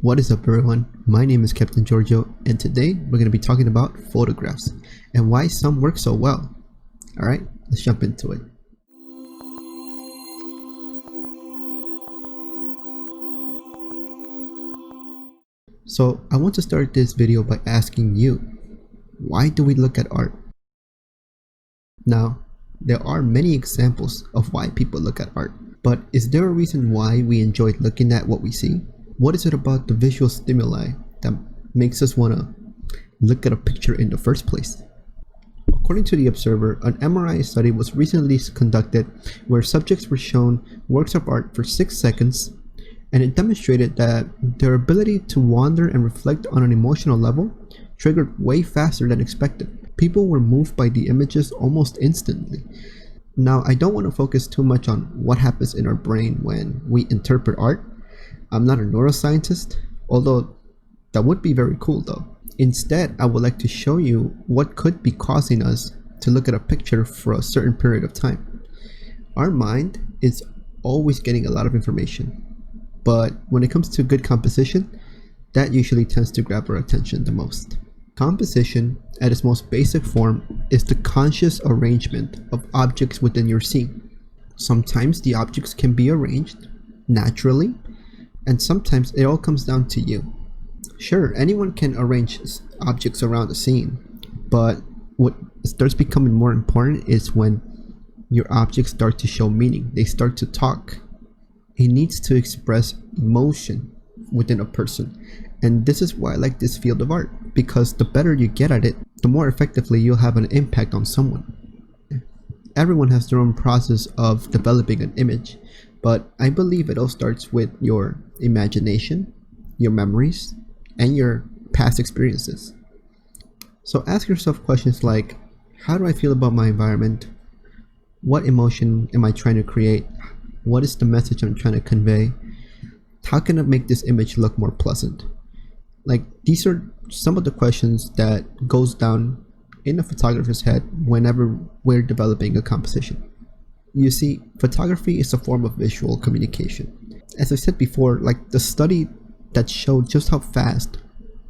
What is up everyone, my name is Captain Giorgio and today we're going to be talking about photographs and why some work so well. Alright, let's jump into it. So I want to start this video by asking you, why do we look at art? Now, there are many examples of why people look at art, but is there a reason why we enjoy looking at what we see? What is it about the visual stimuli that makes us want to look at a picture in the first place? According to The Observer, an MRI study was recently conducted where subjects were shown works of art for 6 seconds, and it demonstrated that their ability to wander and reflect on an emotional level triggered way faster than expected. People were moved by the images almost instantly. Now, I don't want to focus too much on what happens in our brain when we interpret art. I'm not a neuroscientist, although that would be very cool though. Instead, I would like to show you what could be causing us to look at a picture for a certain period of time. Our mind is always getting a lot of information, but when it comes to good composition, that usually tends to grab our attention the most. Composition, at its most basic form, is the conscious arrangement of objects within your scene. Sometimes the objects can be arranged naturally, and sometimes it all comes down to you. Sure, anyone can arrange objects around the scene, but what starts becoming more important is when your objects start to show meaning. They start to talk. It needs to express emotion within a person. And this is why I like this field of art, because the better you get at it, the more effectively you'll have an impact on someone. Everyone has their own process of developing an image, but I believe it all starts with your imagination, your memories, and your past experiences. So ask yourself questions like, how do I feel about my environment? What emotion am I trying to create? What is the message I'm trying to convey? How can I make this image look more pleasant? Like, these are some of the questions that goes down in a photographer's head whenever we're developing a composition. You see, photography is a form of visual communication. As I said before, like the study that showed just how fast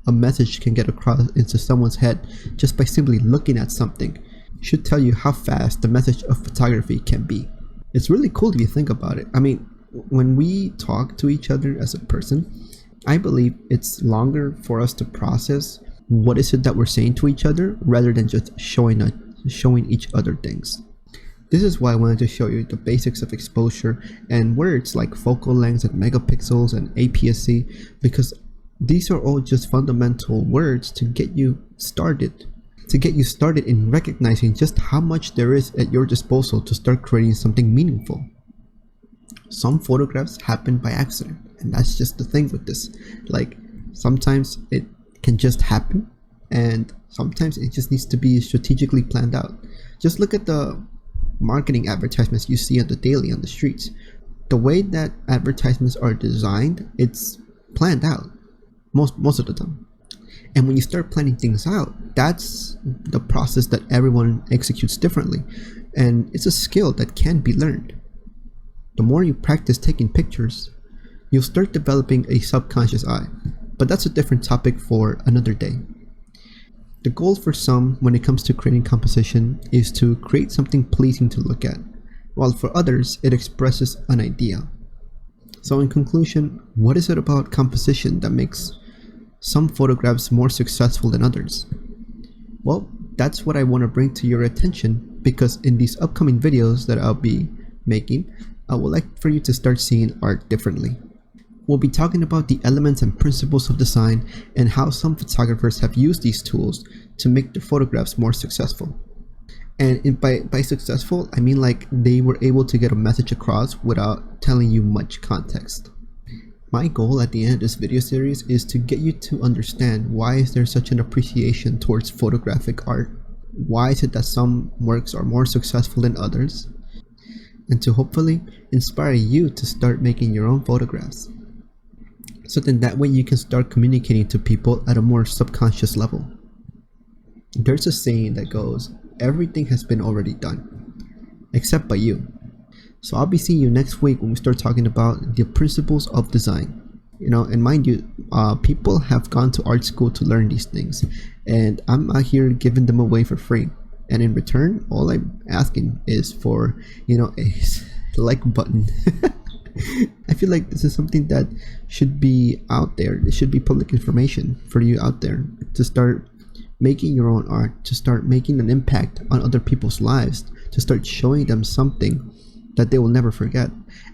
a message can get across into someone's head just by simply looking at something should tell you how fast the message of photography can be. It's really cool if you think about it. I mean, when we talk to each other as a person, I believe it's longer for us to process what is it that we're saying to each other rather than just showing each other things. This is why I wanted to show you the basics of exposure and words like focal lengths and megapixels and APS-C, because these are all just fundamental words to get you started in recognizing just how much there is at your disposal to start creating something meaningful. Some photographs happen by accident, and that's just the thing with this. Like, sometimes it can just happen, and sometimes it just needs to be strategically planned out. Just look at the marketing advertisements you see on the daily on the streets. The way that advertisements are designed, it's planned out most of the time. And when you start planning things out, that's the process that everyone executes differently, and it's a skill that can be learned. The more you practice taking pictures, you'll start developing a subconscious eye, but that's a different topic for another day. The goal for some when it comes to creating composition is to create something pleasing to look at, while for others it expresses an idea. So in conclusion, what is it about composition that makes some photographs more successful than others? Well, that's what I want to bring to your attention, because in these upcoming videos that I'll be making, I would like for you to start seeing art differently. We'll be talking about the elements and principles of design and how some photographers have used these tools to make their photographs more successful. And by successful, I mean like they were able to get a message across without telling you much context. My goal at the end of this video series is to get you to understand why is there such an appreciation towards photographic art, why is it that some works are more successful than others, and to hopefully inspire you to start making your own photographs. So then that way you can start communicating to people at a more subconscious level. There's a saying that goes, everything has been already done, except by you. So I'll be seeing you next week when we start talking about the principles of design. And mind you, people have gone to art school to learn these things, and I'm out here giving them away for free. And in return, all I'm asking is for, a like button. I feel like this is something that should be out there. It should be public information for you out there to start making your own art, to start making an impact on other people's lives, to start showing them something that they will never forget.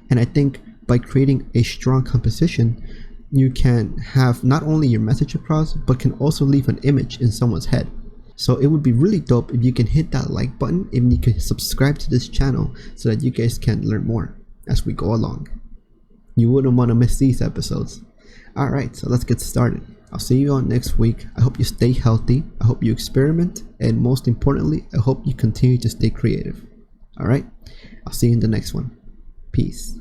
And I think by creating a strong composition, you can have not only your message across, but can also leave an image in someone's head. So it would be really dope if you can hit that like button, and you can subscribe to this channel so that you guys can learn more as we go along. You wouldn't want to miss these episodes. Alright, so let's get started. I'll see you on next week. I hope you stay healthy, I hope you experiment, and most importantly, I hope you continue to stay creative. Alright, I'll see you in the next one. Peace.